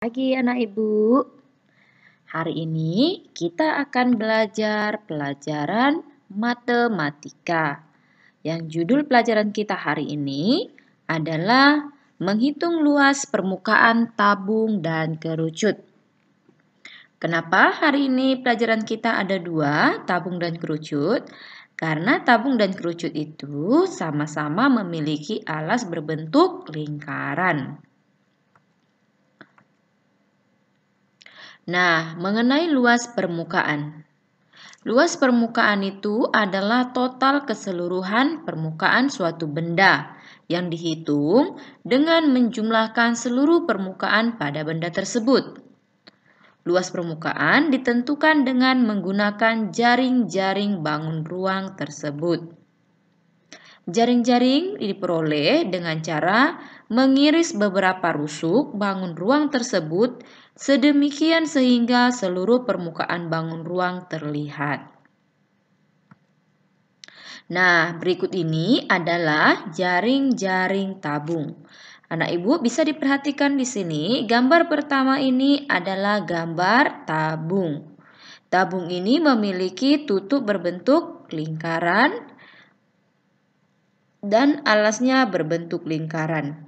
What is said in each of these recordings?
Pagi anak ibu. Hari ini kita akan belajar pelajaran matematika. Yang judul pelajaran kita hari ini adalah menghitung luas permukaan tabung dan kerucut. Kenapa hari ini pelajaran kita ada dua, tabung dan kerucut? Karena tabung dan kerucut itu sama-sama memiliki alas berbentuk lingkaran. Nah, mengenai luas permukaan. Luas permukaan itu adalah total keseluruhan permukaan suatu benda yang dihitung dengan menjumlahkan seluruh permukaan pada benda tersebut. Luas permukaan ditentukan dengan menggunakan jaring-jaring bangun ruang tersebut. Jaring-jaring diperoleh dengan cara mengiris beberapa rusuk bangun ruang tersebut sedemikian sehingga seluruh permukaan bangun ruang terlihat. Nah, berikut ini adalah jaring-jaring tabung. Anak ibu bisa diperhatikan di sini, gambar pertama ini adalah gambar tabung. Tabung ini memiliki tutup berbentuk lingkaran dan alasnya berbentuk lingkaran.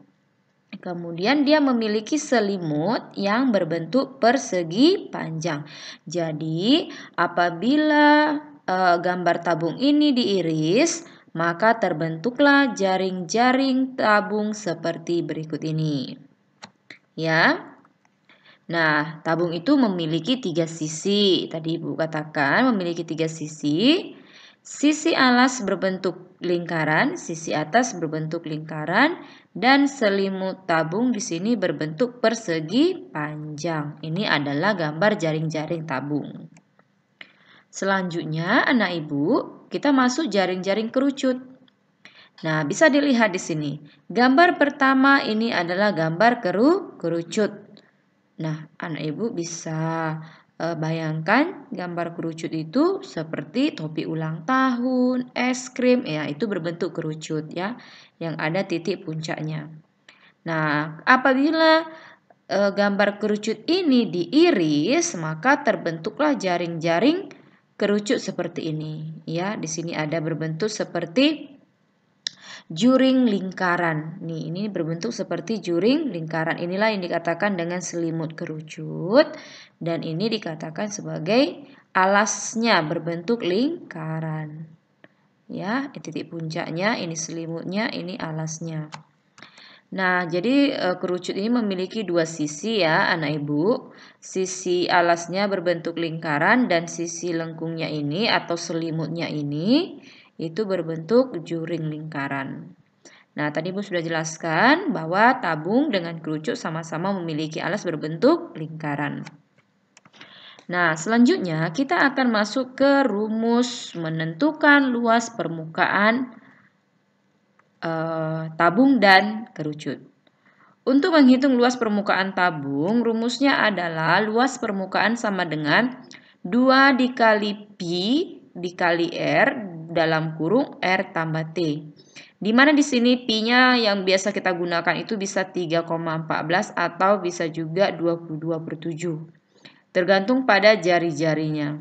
Kemudian dia memiliki selimut yang berbentuk persegi panjang. Jadi apabila gambar tabung ini diiris, maka terbentuklah jaring-jaring tabung seperti berikut ini. Ya. Nah, tabung itu memiliki 3 sisi. Tadi Ibu katakan memiliki 3 sisi. Sisi alas berbentuk lingkaran, sisi atas berbentuk lingkaran, dan selimut tabung di sini berbentuk persegi panjang. Ini adalah gambar jaring-jaring tabung. Selanjutnya, anak ibu, kita masuk jaring-jaring kerucut. Nah, bisa dilihat di sini. Gambar pertama ini adalah gambar kerucut. Nah, anak ibu bisa bayangkan gambar kerucut itu seperti topi ulang tahun, es krim, ya itu berbentuk kerucut ya, yang ada titik puncaknya. Nah, apabila gambar kerucut ini diiris, maka terbentuklah jaring-jaring kerucut seperti ini. Ya, di sini ada berbentuk seperti juring lingkaran. Nih, ini berbentuk seperti juring lingkaran. Inilah yang dikatakan dengan selimut kerucut. Dan ini dikatakan sebagai alasnya berbentuk lingkaran. Ya, titik puncaknya, ini selimutnya, ini alasnya. Nah, jadi kerucut ini memiliki 2 sisi ya, anak ibu. Sisi alasnya berbentuk lingkaran dan sisi lengkungnya ini atau selimutnya ini itu berbentuk juring lingkaran. Nah, tadi Ibu sudah jelaskan bahwa tabung dengan kerucut sama-sama memiliki alas berbentuk lingkaran. Nah, selanjutnya kita akan masuk ke rumus menentukan luas permukaan tabung dan kerucut. Untuk menghitung luas permukaan tabung, rumusnya adalah luas permukaan sama dengan 2 dikali Pi dikali R dalam kurung R tambah T. Di mana di sini Pi-nya yang biasa kita gunakan itu bisa 3,14 atau bisa juga 22/7. Tergantung pada jari-jarinya.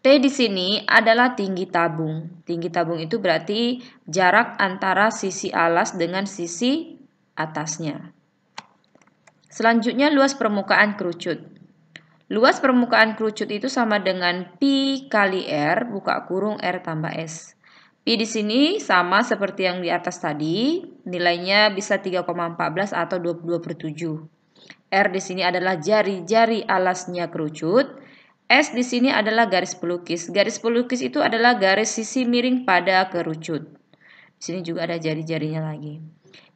T di sini adalah tinggi tabung. Tinggi tabung itu berarti jarak antara sisi alas dengan sisi atasnya. Selanjutnya luas permukaan kerucut. Luas permukaan kerucut itu sama dengan Pi kali R buka kurung R tambah S. Pi di sini sama seperti yang di atas tadi, nilainya bisa 3,14 atau 22/7. R di sini adalah jari-jari alasnya kerucut. S di sini adalah garis pelukis. Garis pelukis itu adalah garis sisi miring pada kerucut. Di sini juga ada jari-jarinya lagi.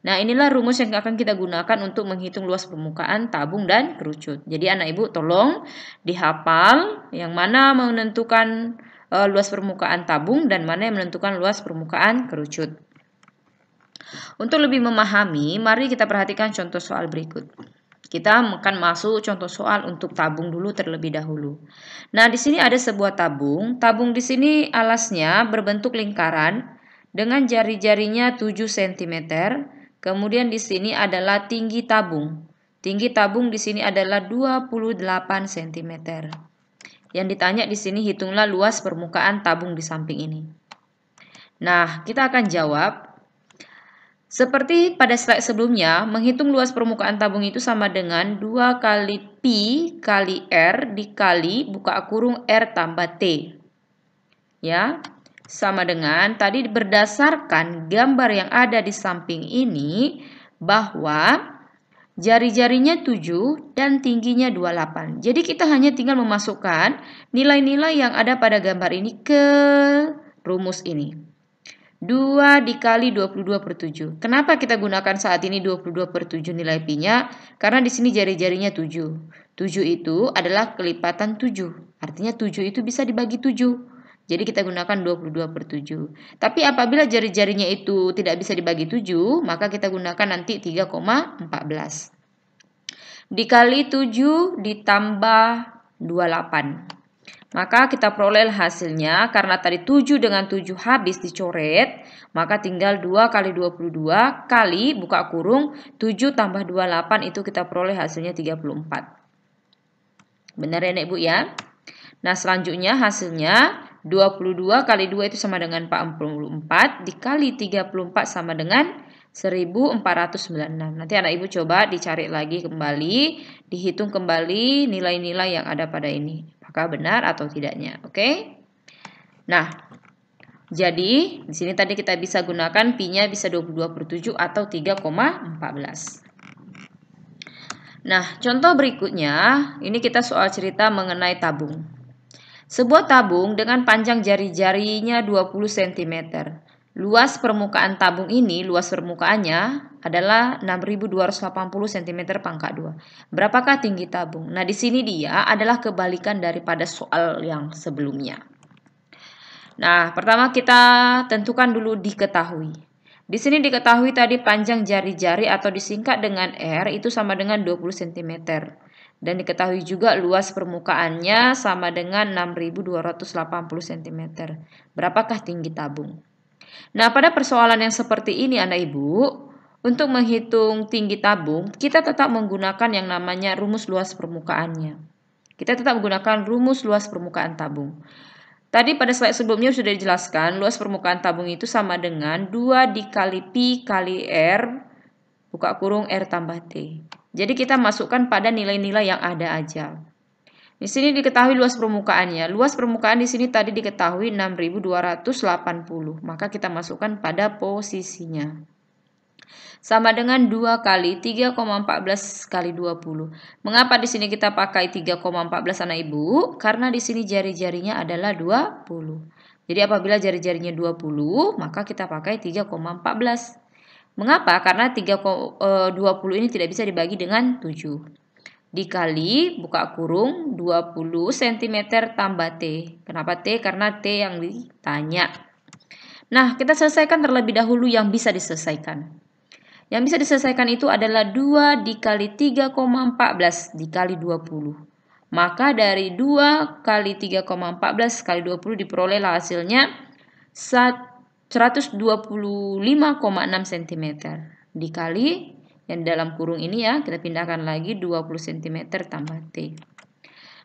Nah, inilah rumus yang akan kita gunakan untuk menghitung luas permukaan tabung dan kerucut. Jadi anak ibu tolong dihafal yang mana menentukan luas permukaan tabung dan mana yang menentukan luas permukaan kerucut. Untuk lebih memahami, mari kita perhatikan contoh soal berikut. Kita akan masuk contoh soal untuk tabung dulu terlebih dahulu. Nah, di sini ada sebuah tabung. Tabung di sini alasnya berbentuk lingkaran dengan jari-jarinya 7 cm. Kemudian di sini adalah tinggi tabung. Tinggi tabung di sini adalah 28 cm. Yang ditanya di sini, hitunglah luas permukaan tabung di samping ini. Nah, kita akan jawab. Seperti pada slide sebelumnya, menghitung luas permukaan tabung itu sama dengan 2 kali Pi kali R dikali buka kurung R tambah T. Ya, sama dengan tadi berdasarkan gambar yang ada di samping ini bahwa jari-jarinya 7 dan tingginya 28. Jadi kita hanya tinggal memasukkan nilai-nilai yang ada pada gambar ini ke rumus ini. 2 dikali 22/7. Kenapa kita gunakan saat ini 22/7 nilai Pi-nya? Karena di sini jari-jarinya 7. 7 itu adalah kelipatan 7. Artinya 7 itu bisa dibagi 7. Jadi kita gunakan 22/7. Tapi apabila jari-jarinya itu tidak bisa dibagi 7, maka kita gunakan nanti 3,14. Dikali 7 ditambah 28. Maka kita peroleh hasilnya, karena tadi 7 dengan 7 habis dicoret, maka tinggal 2 kali 22 kali buka kurung 7 tambah 28, itu kita peroleh hasilnya 34. Benar ya Ibu ya? Nah, selanjutnya hasilnya 22 kali 2 itu sama dengan 44, dikali 34 sama dengan 1496. Nanti anak Ibu coba dicari lagi kembali, dihitung kembali nilai-nilai yang ada pada ini. Apakah benar atau tidaknya, oke? Nah, jadi di sini tadi kita bisa gunakan Pi-nya bisa 22/7 atau 3,14. Nah, contoh berikutnya, ini kita soal cerita mengenai tabung. Sebuah tabung dengan panjang jari-jarinya 20 cm. Luas permukaan tabung ini, luas permukaannya adalah 6.280 cm pangkat 2. Berapakah tinggi tabung? Nah, di sini dia adalah kebalikan daripada soal yang sebelumnya. Nah, pertama kita tentukan dulu diketahui. Di sini diketahui tadi panjang jari-jari atau disingkat dengan R itu sama dengan 20 cm. Dan diketahui juga luas permukaannya sama dengan 6.280 cm. Berapakah tinggi tabung? Nah, pada persoalan yang seperti ini Anak Ibu, untuk menghitung tinggi tabung, kita tetap menggunakan yang namanya rumus luas permukaannya. Kita tetap menggunakan rumus luas permukaan tabung. Tadi pada slide sebelumnya sudah dijelaskan, luas permukaan tabung itu sama dengan 2 dikali Pi kali R, buka kurung R tambah T. Jadi kita masukkan pada nilai-nilai yang ada aja. Di sini diketahui luas permukaannya. Luas permukaan di sini tadi diketahui 6.280. Maka kita masukkan pada posisinya. Sama dengan 2 kali 3,14 kali 20. Mengapa di sini kita pakai 3,14 Anak Ibu? Karena di sini jari-jarinya adalah 20. Jadi apabila jari-jarinya 20, maka kita pakai 3,14. Mengapa? Karena 20 ini tidak bisa dibagi dengan 7. Dikali buka kurung 20 cm tambah T. Kenapa T? Karena T yang ditanya. Nah, kita selesaikan terlebih dahulu yang bisa diselesaikan. Yang bisa diselesaikan itu adalah 2 dikali 3,14 dikali 20. Maka dari 2 kali 3,14 kali 20 diperoleh hasilnya 125,6 cm. Dikali yang dalam kurung ini ya, kita pindahkan lagi 20 cm tambah T.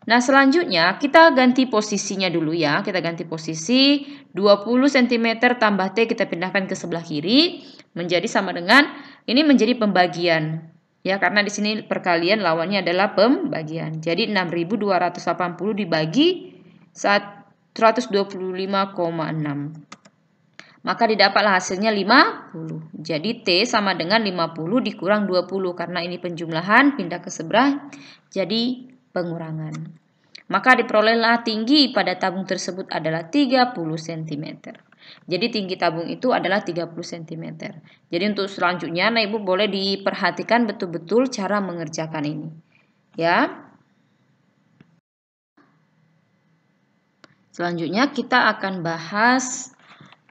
Nah, selanjutnya kita ganti posisinya dulu ya. Kita ganti posisi 20 cm tambah T kita pindahkan ke sebelah kiri menjadi sama dengan ini menjadi pembagian. Ya, karena di sini perkalian lawannya adalah pembagian. Jadi 6.280 dibagi 125,6. Maka didapatlah hasilnya 50. Jadi T sama dengan 50 dikurang 20. Karena ini penjumlahan, pindah ke sebelah, jadi pengurangan. Maka diperolehlah tinggi pada tabung tersebut adalah 30 cm. Jadi tinggi tabung itu adalah 30 cm. Jadi untuk selanjutnya, Ibu boleh diperhatikan betul-betul cara mengerjakan ini. Ya. Selanjutnya kita akan bahas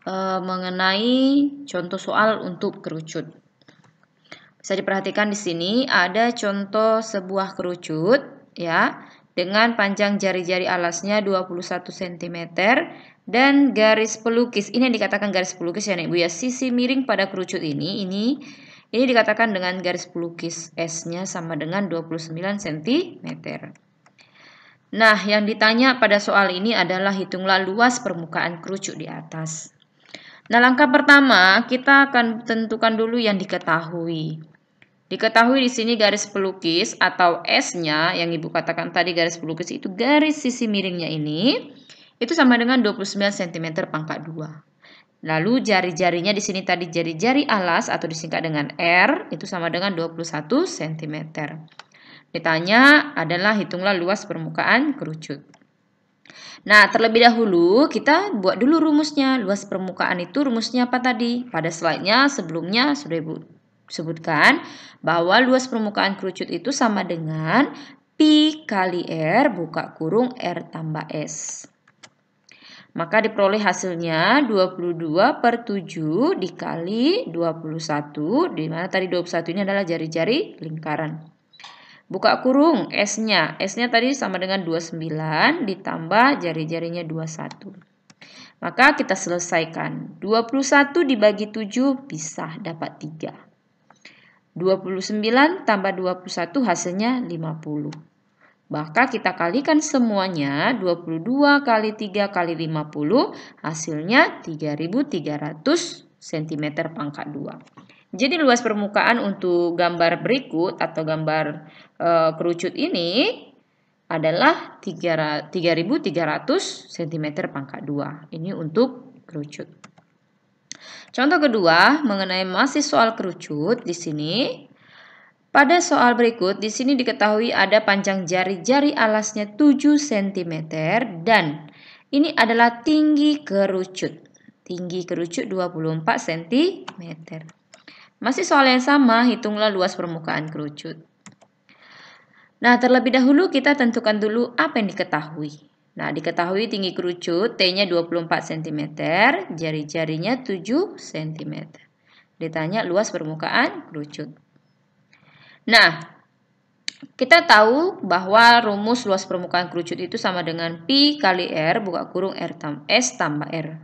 mengenai contoh soal untuk kerucut. Bisa diperhatikan di sini ada contoh sebuah kerucut ya dengan panjang jari-jari alasnya 21 cm dan garis pelukis. Ini yang dikatakan garis pelukis ya Ibu ya. Sisi miring pada kerucut ini Ini dikatakan dengan garis pelukis S-nya sama dengan 29 cm. Nah, yang ditanya pada soal ini adalah hitunglah luas permukaan kerucut di atas. Nah, langkah pertama kita akan tentukan dulu yang diketahui. Diketahui di sini garis pelukis atau S-nya yang Ibu katakan tadi garis pelukis itu garis sisi miringnya ini itu sama dengan 29 cm pangkat 2. Lalu jari-jarinya di sini tadi jari-jari alas atau disingkat dengan R itu sama dengan 21 cm. Ditanya adalah hitunglah luas permukaan kerucut. Nah, terlebih dahulu kita buat dulu rumusnya. Luas permukaan itu rumusnya apa tadi? Pada slide-nya sebelumnya sudah Ibu sebutkan bahwa luas permukaan kerucut itu sama dengan Pi kali R buka kurung R tambah S. Maka diperoleh hasilnya 22/7 dikali 21, di mana tadi 21 ini adalah jari-jari lingkaran. Buka kurung S-nya. S-nya tadi sama dengan 29 ditambah jari-jarinya 21. Maka kita selesaikan. 21 dibagi 7 bisa dapat 3. 29 tambah 21 hasilnya 50. Maka kita kalikan semuanya 22 kali 3 kali 50 hasilnya 3.300 cm pangkat 2. Jadi luas permukaan untuk gambar berikut atau gambar kerucut ini adalah 3.300 cm pangkat 2. Ini untuk kerucut. Contoh kedua mengenai masih soal kerucut di sini. Pada soal berikut, di sini diketahui ada panjang jari-jari alasnya 7 cm dan ini adalah tinggi kerucut. Tinggi kerucut 24 cm. Masih soal yang sama, hitunglah luas permukaan kerucut. Nah, terlebih dahulu kita tentukan dulu apa yang diketahui. Nah, diketahui tinggi kerucut, T-nya 24 cm, jari-jarinya 7 cm. Ditanya luas permukaan kerucut. Nah, kita tahu bahwa rumus luas permukaan kerucut itu sama dengan Pi kali R buka kurung S tambah R.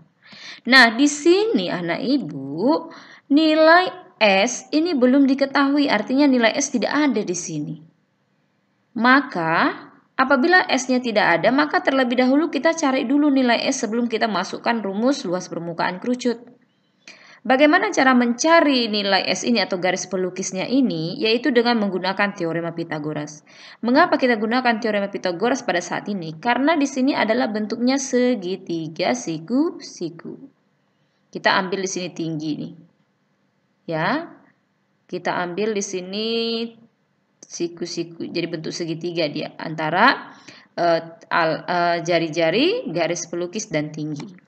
Nah, di sini anak ibu, nilai S ini belum diketahui, artinya nilai S tidak ada di sini. Maka, apabila S-nya tidak ada, maka terlebih dahulu kita cari dulu nilai S sebelum kita masukkan rumus luas permukaan kerucut. Bagaimana cara mencari nilai S ini atau garis pelukisnya ini? Yaitu dengan menggunakan teorema Pitagoras. Mengapa kita gunakan teorema Pitagoras pada saat ini? Karena di sini adalah bentuknya segitiga siku-siku. Kita ambil di sini tinggi nih. Ya. Kita ambil di sini siku-siku. Jadi bentuk segitiga dia antara jari-jari, garis pelukis dan tinggi.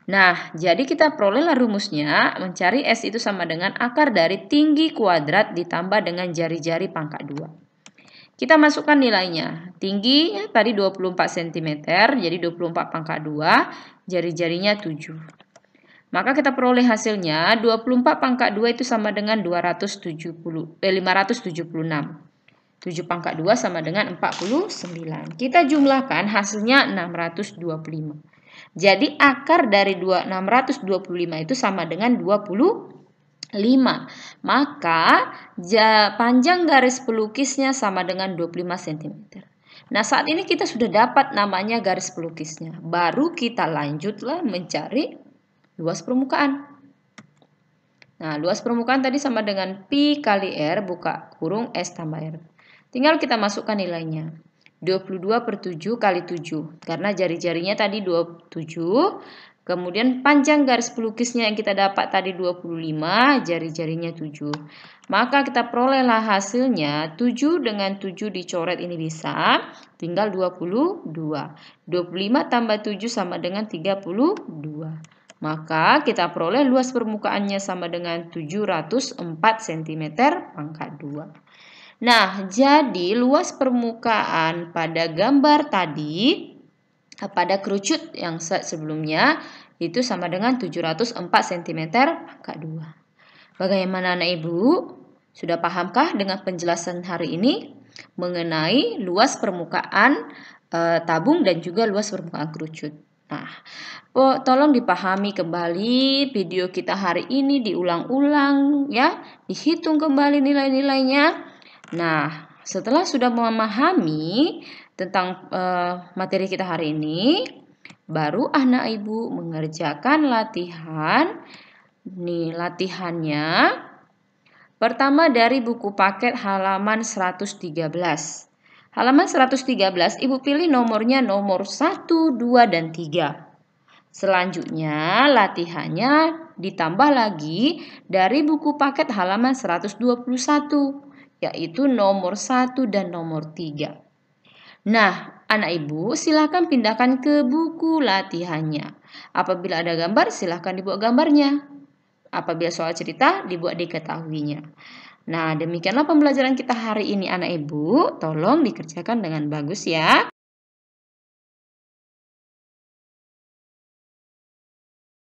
Nah, jadi kita perolehlah rumusnya, mencari S itu sama dengan akar dari tinggi kuadrat ditambah dengan jari-jari pangkat 2. Kita masukkan nilainya. Tinggi tadi 24 cm, jadi 24 pangkat 2, jari-jarinya 7. Maka kita peroleh hasilnya, 24 pangkat 2 itu sama dengan 576. 7 pangkat 2 sama dengan 49. Kita jumlahkan hasilnya 625. Jadi akar dari 625 itu sama dengan 25. Maka panjang garis pelukisnya sama dengan 25 cm. Nah, saat ini kita sudah dapat namanya garis pelukisnya. Baru kita lanjutlah mencari luas permukaan. Nah, luas permukaan tadi sama dengan Pi kali R buka kurung S tambah R. Tinggal kita masukkan nilainya. 22/7 kali 7. Karena jari-jarinya tadi 27. Kemudian panjang garis pelukisnya yang kita dapat tadi 25. Jari-jarinya 7. Maka kita perolehlah hasilnya. 7 dengan 7 dicoret ini bisa. Tinggal 22. 25 tambah 7 sama dengan 32. Maka kita peroleh luas permukaannya sama dengan 704 cm pangkat 2. Nah, jadi luas permukaan pada gambar tadi, pada kerucut yang sebelumnya, itu sama dengan 704 cm pangkat 2. Bagaimana anak ibu? Sudah pahamkah dengan penjelasan hari ini mengenai luas permukaan tabung dan juga luas permukaan kerucut? Nah, tolong dipahami kembali video kita hari ini, diulang-ulang ya, dihitung kembali nilai-nilainya. Nah, setelah sudah memahami tentang materi kita hari ini, baru anak ibu mengerjakan latihan. Nih, latihannya pertama dari buku paket halaman 113. Halaman 113, Ibu pilih nomornya nomor 1, 2, dan 3. Selanjutnya, latihannya ditambah lagi dari buku paket halaman 121, yaitu nomor 1 dan nomor 3. Nah, anak ibu silakan pindahkan ke buku latihannya. Apabila ada gambar, silakan dibuat gambarnya. Apabila soal cerita, dibuat diketahuinya. Nah, demikianlah pembelajaran kita hari ini anak ibu. Tolong dikerjakan dengan bagus ya.